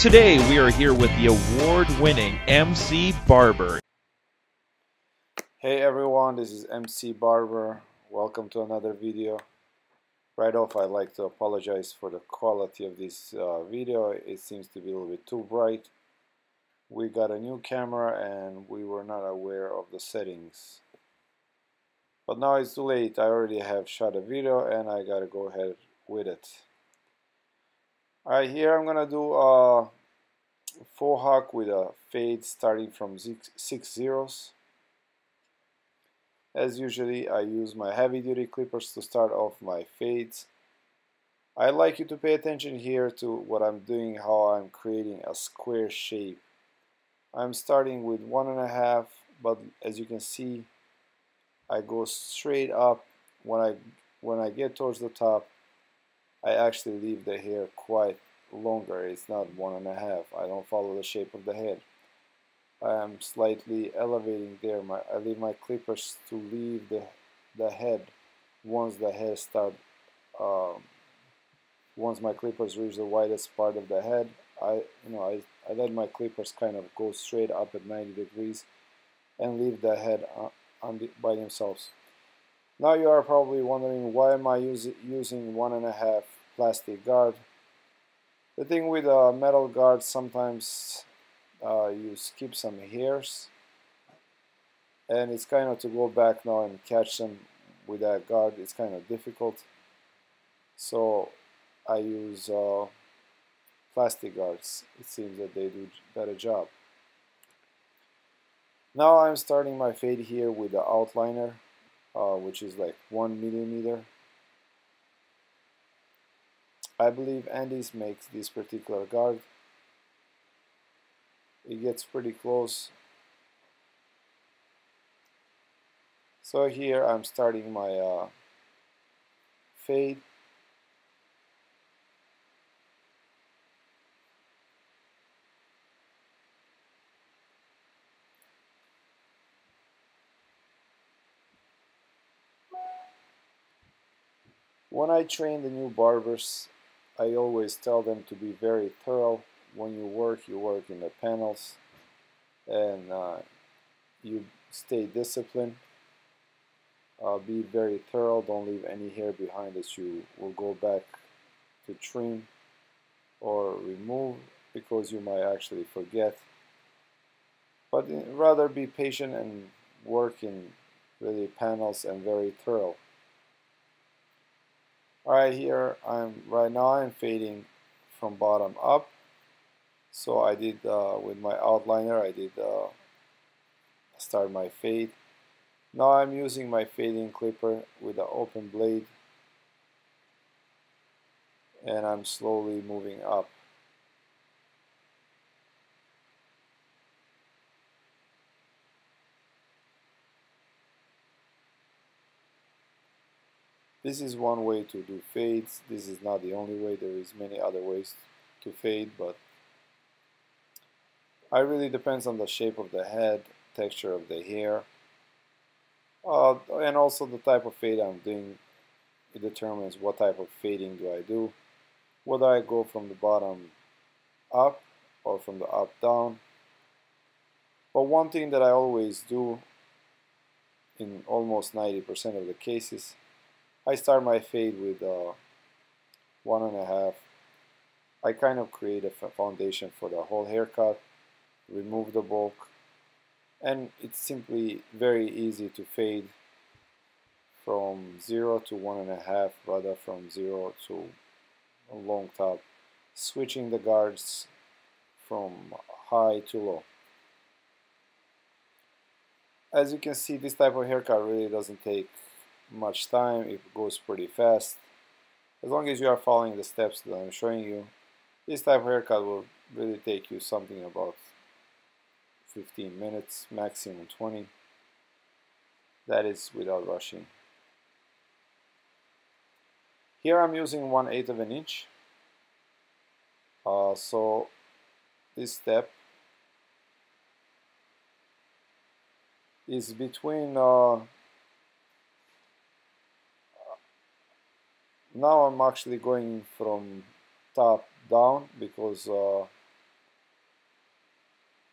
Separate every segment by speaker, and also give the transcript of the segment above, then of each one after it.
Speaker 1: Today we are here with the award-winning MC Barber.
Speaker 2: Hey everyone, this is MC Barber. Welcome to another video. Right off, I'd like to apologize for the quality of this video. It seems to be a little bit too bright. We got a new camera and we were not aware of the settings. But now it's too late. I already have shot a video and I gotta go ahead with it. Alright, here I'm gonna do a Fohawk with a fade starting from 6 zeros. As usually, I use my heavy-duty clippers to start off my fades. I'd like you to pay attention here to what I'm doing, how I'm creating a square shape. I'm starting with 1.5, but as you can see, I go straight up. When I get towards the top, I actually leave the hair quite longer. It's not 1.5. I don't follow the shape of the head. I am slightly elevating there. I leave my clippers to leave the head once the hair once my clippers reach the widest part of the head. I let my clippers kind of go straight up at 90 degrees and leave the head by themselves. Now you are probably wondering, why am I using 1.5 plastic guard? The thing with a metal guard, sometimes you skip some hairs, and it's kind of to go back now and catch them with that guard. It's kind of difficult, so I use plastic guards. It seems that they do a better job. Now I'm starting my fade here with the outliner, which is like 1 millimeter. I believe Andis makes this particular guard. It gets pretty close. So here I'm starting my fade. When I train the new barbers, I always tell them to be very thorough. When you work in the panels, and you stay disciplined. Be very thorough. Don't leave any hair behind that you will go back to trim or remove, because you might actually forget. But rather be patient and work in really panels and very thorough. Alright, here right now I'm fading from bottom up. So I did with my outliner, I did start my fade. Now I'm using my fading clipper with the open blade, and I'm slowly moving up. This is one way to do fades. This is not the only way. There is many other ways to fade, but it really depends on the shape of the head, texture of the hair, and also the type of fade I'm doing. It determines what type of fading do I do. Whether I go from the bottom up or from the up down. But one thing that I always do in almost 90% of the cases, I start my fade with 1.5. I kind of create a foundation for the whole haircut, remove the bulk, and it's simply very easy to fade from 0 to 1.5, rather from 0 to a long top, switching the guards from high to low. As you can see, this type of haircut really doesn't take much time. It goes pretty fast. As long as you are following the steps that I'm showing you, this type of haircut will really take you something about 15 minutes, maximum 20. That is without rushing. Here I'm using 1/8 of an inch. So this step is between now I'm actually going from top down, because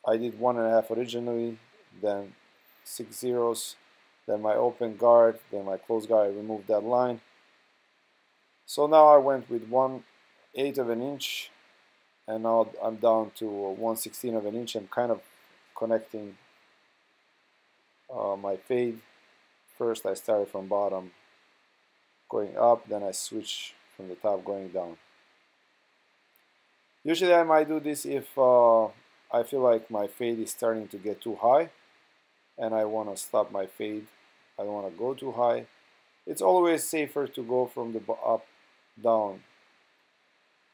Speaker 2: I did 1.5 originally, then 6 zeros, then my open guard, then my closed guard. I removed that line. So now I went with 1/8 of an inch, and now I'm down to 1/16 of an inch. I'm kind of connecting my fade. First I started from bottom going up, then I switch from the top going down. Usually I might do this if I feel like my fade is starting to get too high and I want to stop my fade. I don't want to go too high. It's always safer to go from the up down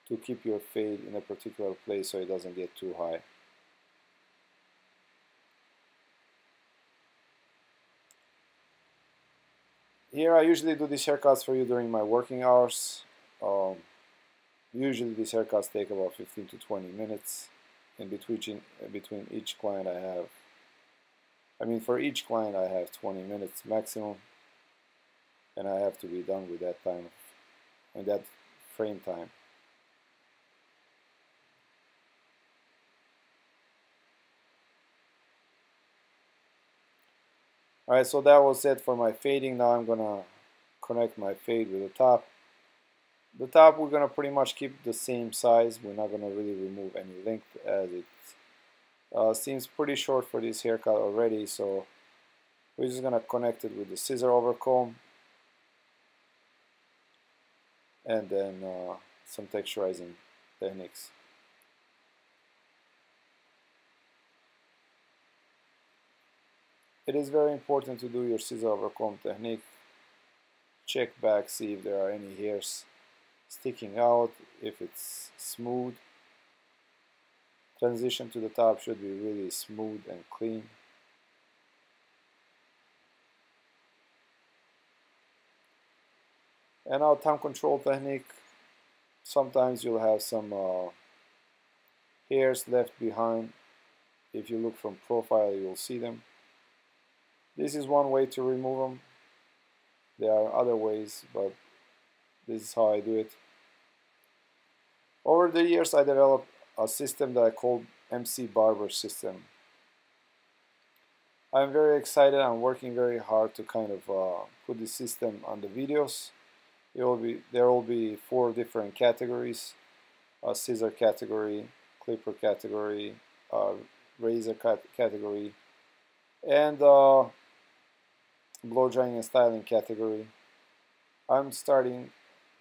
Speaker 2: to keep your fade in a particular place so it doesn't get too high. Here I usually do these haircuts for you during my working hours. Usually these haircuts take about 15 to 20 minutes in between each client I have. I mean, for each client I have 20 minutes maximum, and I have to be done with that time, and that frame time. Alright, so that was it for my fading. Now I'm gonna connect my fade with the top. The top we're gonna pretty much keep the same size. We're not gonna really remove any length, as it seems pretty short for this haircut already, so we're just gonna connect it with the scissor over comb and then some texturizing techniques. It is very important to do your scissor over comb technique. Check back, see if there are any hairs sticking out, if it's smooth. Transition to the top should be really smooth and clean. And our time control technique, sometimes you'll have some hairs left behind. If you look from profile, you'll see them. This is one way to remove them. There are other ways, but this is how I do it. Over the years, I developed a system that I called MC Barber system. I'm very excited. I'm working very hard to kind of put this system on the videos. There will be 4 different categories: a scissor category, clipper category, razor category, and blow drying and styling category. I'm starting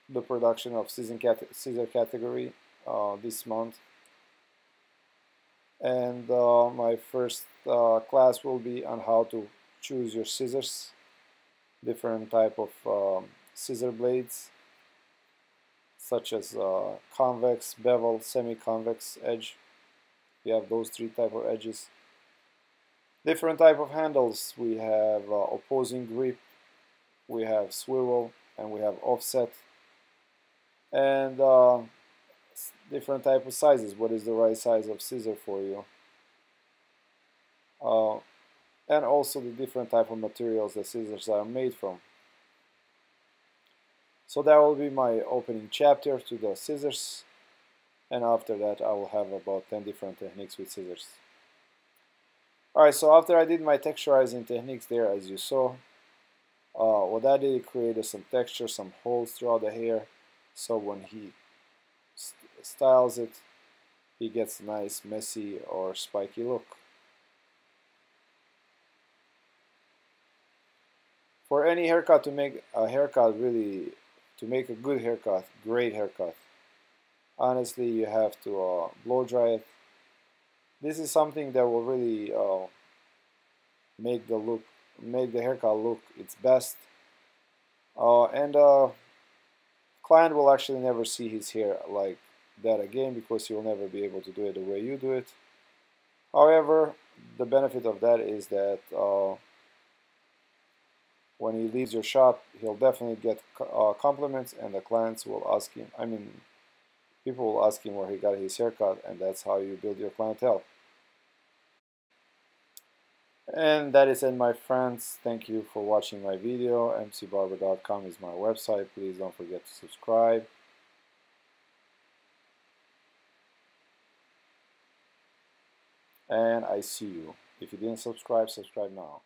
Speaker 2: the production of scissor category this month, and my first class will be on how to choose your scissors, different type of scissor blades, such as convex, bevel, semi-convex edge. We have those 3 type of edges. Different type of handles. We have opposing grip, we have swivel, and we have offset. And different type of sizes. What is the right size of scissor for you? And also the different type of materials the scissors are made from. So that will be my opening chapter to the scissors, and after that I will have about 10 different techniques with scissors. Alright, so after I did my texturizing techniques there, as you saw, what I did, created some texture, some holes throughout the hair, so when he styles it, he gets a nice messy or spiky look. For any haircut, to make a haircut really, to make a good haircut, great haircut, honestly you have to blow dry it. This is something that will really make the haircut look its best, and client will actually never see his hair like that again, because he will never be able to do it the way you do it. However, the benefit of that is that when he leaves your shop, he'll definitely get compliments, and the clients will ask him, people will ask him where he got his haircut, and that's how you build your clientele. And that is it, my friends. Thank you for watching my video. mcbarber.com is my website. Please don't forget to subscribe. and I see you. If you didn't subscribe, subscribe now.